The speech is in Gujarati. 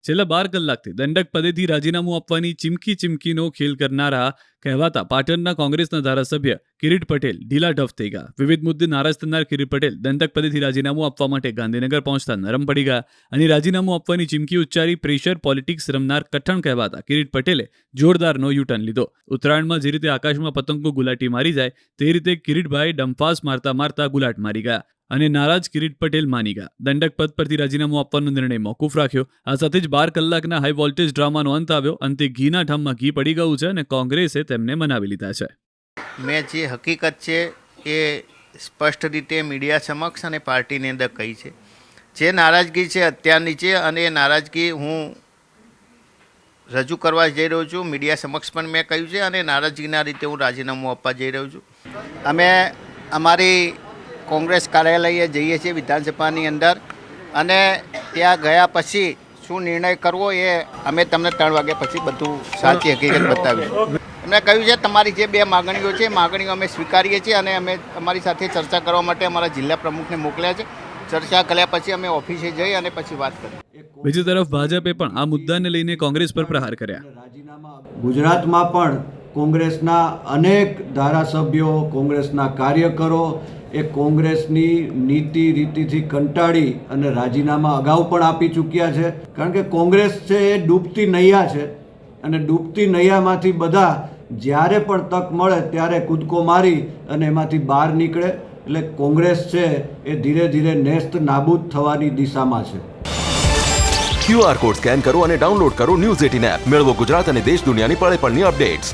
છેલ્લા 12 કલાકથી દંડક પદેથી રાજીનામું આપવાની ચીમકીનો ખેલ કરનારા કહેવાતા પાટણના કોંગ્રેસના ધારાસભ્ય કિરીટ પટેલ ઢીલા ઢફ થઈ ગયા. વિવિધ મુદ્દે નારાજ થનાર કિરીટ પટેલ દંડક પદેથી રાજીનામું આપવા માટે ગાંધીનગર પહોંચતા નરમ પડી ગયા અને રાજીનામું આપવાની ચીમકી ઉચ્ચારી પ્રેશર પોલિટિક્સ રમનાર કઠણ કહેવાતા કિરીટ પટેલે જોરદારનો યુટર્ન લીધો. ઉત્તરાયણમાં જે રીતે આકાશમાં પતંગો ગુલાટી મારી જાય તે રીતે કિરીટભાઈ ડંફાસ મારતા ગુલાટ મારી ગયા અને નારાજ કિરીટ પટેલ માની ગયા. દંડક પદ પરથી રાજીનામું આપવાનો નિર્ણય મોકૂફ રાખ્યો. આ સાથે જ 12 કલાકના હાઈ વોલ્ટેજ ડ્રામાનો અંત આવ્યો. અંતે ઘીના ઠામમાં ઘી પડી ગયું છે અને કોંગ્રેસે તેમને મનાવી લીધા છે. મેં જે હકીકત છે એ સ્પષ્ટ રીતે મીડિયા સમક્ષ અને પાર્ટીની અંદર કહી છે. જે નારાજગી છે અત્યારની છે અને એ નારાજગી હું રજૂ કરવા જઈ રહ્યો છું. મીડિયા સમક્ષ પણ મેં કહ્યું છે અને નારાજગીના રીતે હું રાજીનામું આપવા જઈ રહ્યો છું. અમે અમારી કોંગ્રેસ કાર્યાલયે જઈએ છીએ વિધાનસભાની અંદર અને ત્યાં ગયા પછી શું નિર્ણય કરવો એ અમે તમને 3 વાગ્યા પછી બધું સાચી હકીકત બતાવીશું. એમણે કહ્યું છે તમારી જે 2 માગણીઓ છે માગણીઓ અમે સ્વીકારીએ છીએ અને અમે અમારી સાથે ચર્ચા કરવા માટે અમારા જિલ્લા પ્રમુખને મોકલ્યા છે. ચર્ચા કર્યા પછી અમે ઓફિસે જઈ અને પછી વાત કરી. બીજી તરફ ભાજપે પણ આ મુદ્દાને લઈને કોંગ્રેસ પર પ્રહાર કર્યા. ગુજરાતમાં પણ કોંગ્રેસના અનેક ધારાસભ્યો, કોંગ્રેસના કાર્યકરો એ કોંગ્રેસની નીતિ રીતિથી કંટાળી અને રાજીનામા અગાઉ પણ આપી ચૂક્યા છે. કારણ કે કોંગ્રેસ છે એ ડૂબતી નૈયા છે અને ડૂબતી નૈયામાંથી બધા જ્યારે પણ તક મળે ત્યારે કૂદકો મારી અને એમાંથી બહાર નીકળે. એટલે કોંગ્રેસ છે એ ધીરે ધીરે નેસ્ત નાબૂદ થવાની દિશામાં છે. QR કોડ સ્કેન કરો અને ડાઉનલોડ કરો News 18 એપ. મેળવો ગુજરાત અને દેશ દુનિયાની પળે પળની અપડેટ્સ.